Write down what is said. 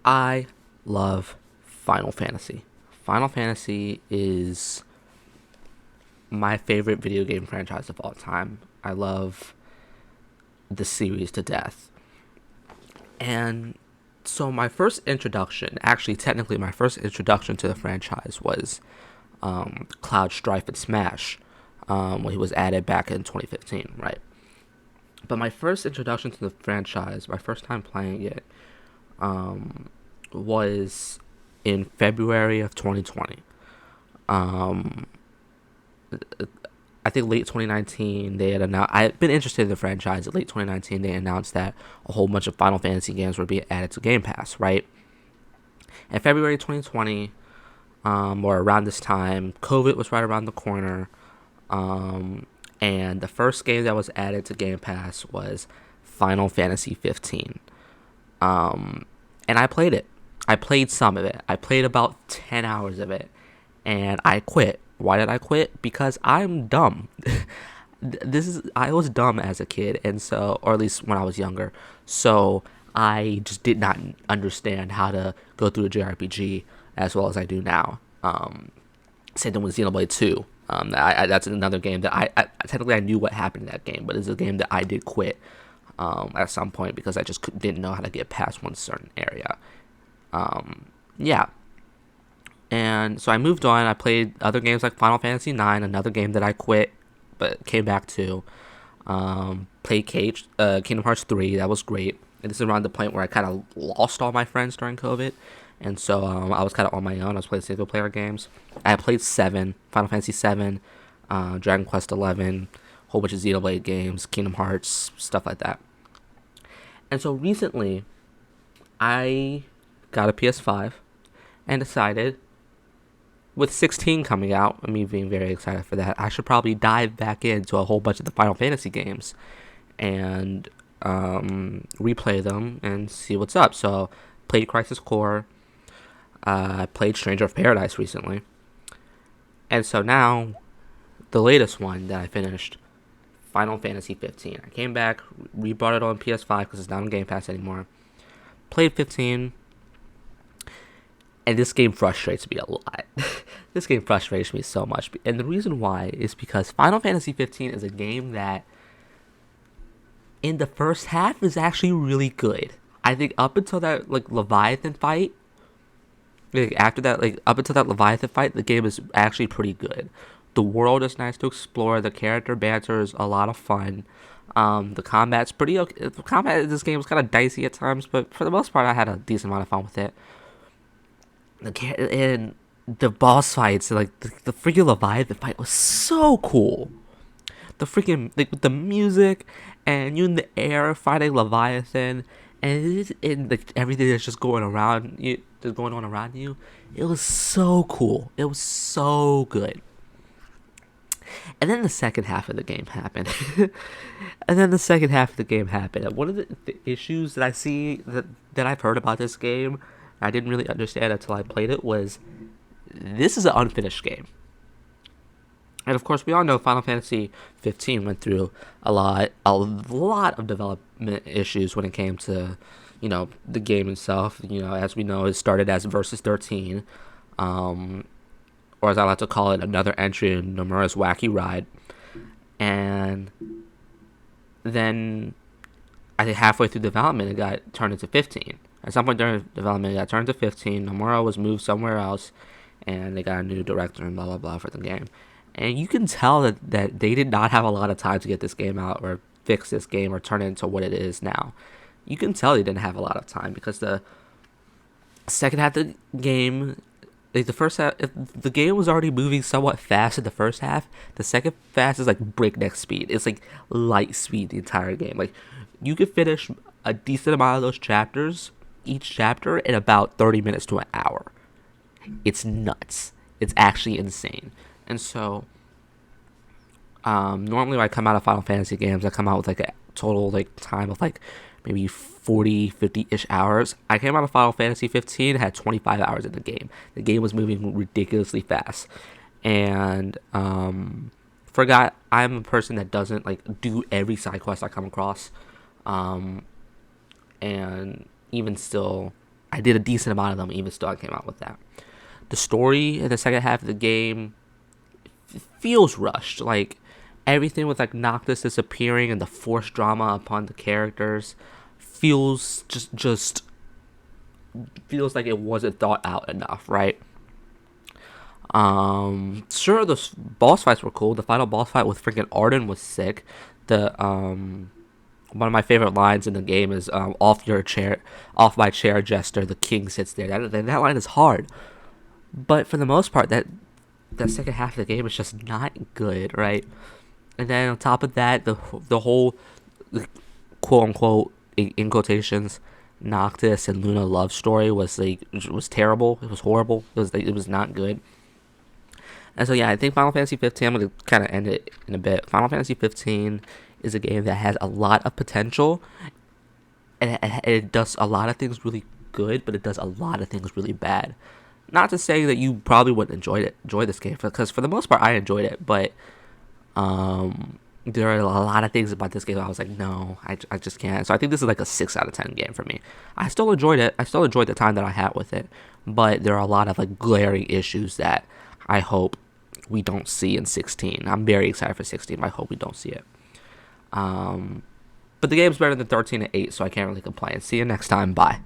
I love Final Fantasy. Final Fantasy is my favorite video game franchise of all time. I love the series to death. And so my first introduction, actually technically my first introduction to the franchise was Cloud Strife and Smash when he was added back in 2015, right? But my first introduction to the franchise, my first time playing it, was in February of 2020. Um, I think late 2019 they had announced. I had been interested in the franchise. In late 2019 they announced that a whole bunch of Final Fantasy games were being added to Game Pass. Right. In February 2020, or around this time, COVID was right around the corner. And the first game that was added to Game Pass was Final Fantasy 15. And I played it. I played some of it. I played about 10 hours of it, and I quit. Why did I quit? Because I'm dumb. I was dumb as a kid, and so, or at least when I was younger. So I just did not understand how to go through a JRPG as well as I do now. Same thing with Xenoblade 2. That's another game that I technically I knew what happened in that game, but it's a game that I did quit at some point because I just didn't know how to get past one certain area. Yeah, and so I moved on. I played other games like Final Fantasy 9, another game that I quit but came back to. Played Kingdom Hearts 3. That was great. And this is around the point where I kind of lost all my friends during COVID. And so I was kind of on my own. I was playing single player games. I played 7, Final Fantasy 7, Dragon Quest 11, a whole bunch of Xenoblade games, Kingdom Hearts, stuff like that. And so recently, I got a PS5 and decided, with 16 coming out, and me being very excited for that, I should probably dive back into a whole bunch of the Final Fantasy games and replay them and see what's up. So, played Crisis Core. I played Stranger of Paradise recently. And so now, the latest one that I finished, Final Fantasy 15. I came back, rebought it on PS5 because it's not on Game Pass anymore. Played 15, and this game frustrates me a lot. This game frustrates me so much. And the reason why is because Final Fantasy 15 is a game that, in the first half, is actually really good. I think up until that, like, Leviathan fight, after that, like, up until that Leviathan fight, the game is actually pretty good. The world is nice to explore. The character banter is a lot of fun. The combat's pretty okay. The combat in this game was kind of dicey at times, but for the most part, I had a decent amount of fun with it. And the boss fights, like the freaking Leviathan fight, was so cool. The freaking, like, with the music and you in the air fighting Leviathan, and like everything that's just going around you, just going on around you. It was so cool. It was so good. And then the second half of the game happened. And one of the issues that I see that I've heard about this game, I didn't really understand until I played it, was this is an unfinished game. And of course, we all know Final Fantasy 15 went through a lot of development issues when it came to, the game itself. As we know, it started as Versus 13, or as I like to call it, another entry in Nomura's Wacky Ride. And then, I think halfway through development, it got turned into 15. At some point during development, it got turned to 15. Nomura was moved somewhere else, and they got a new director and blah, blah, blah for the game. And you can tell that they did not have a lot of time to get this game out or fix this game or turn it into what it is now. You can tell they didn't have a lot of time because the second half of the game, like the first half, if the game was already moving somewhat fast in the first half, the second fast is like breakneck speed. It's like light speed the entire game. Like, you could finish a decent amount of those chapters, each chapter, in about 30 minutes to an hour. It's nuts. It's actually insane. And so, normally when I come out of Final Fantasy games, I come out with like a total like time of like maybe 40, 50-ish hours. I came out of Final Fantasy 15, had 25 hours in the game. The game was moving ridiculously fast. And, forgot I'm a person that doesn't like do every side quest I come across. And even still, I did a decent amount of them, even still I came out with that. The story in the second half of the game feels rushed. Like everything with like Noctis disappearing and the forced drama upon the characters feels just feels like it wasn't thought out enough, right? Sure, the boss fights were cool. The final boss fight with freaking Arden was sick. The one of my favorite lines in the game is off your chair, off my chair, Jester. The king sits there. That line is hard, but for the most part, that second half of the game is just not good, right? And then on top of that, the whole quote unquote in quotations Noctis and Luna love story was terrible. It was horrible. It was not good. And so yeah, I think Final Fantasy 15. I'm gonna kind of end it in a bit. Final Fantasy 15 is a game that has a lot of potential, and it does a lot of things really good, but it does a lot of things really bad. Not to say that you probably wouldn't enjoy this game, because for the most part I enjoyed it, but there are a lot of things about this game I was like, no, I just can't. So I think this is like a 6 out of 10 game for me. I still enjoyed it. I still enjoyed the time that I had with it, but there are a lot of like glaring issues that I hope we don't see in 16. I'm very excited for 16, but I hope we don't see it. But the game's better than 13 and 8, so I can't really complain. See you next time. Bye.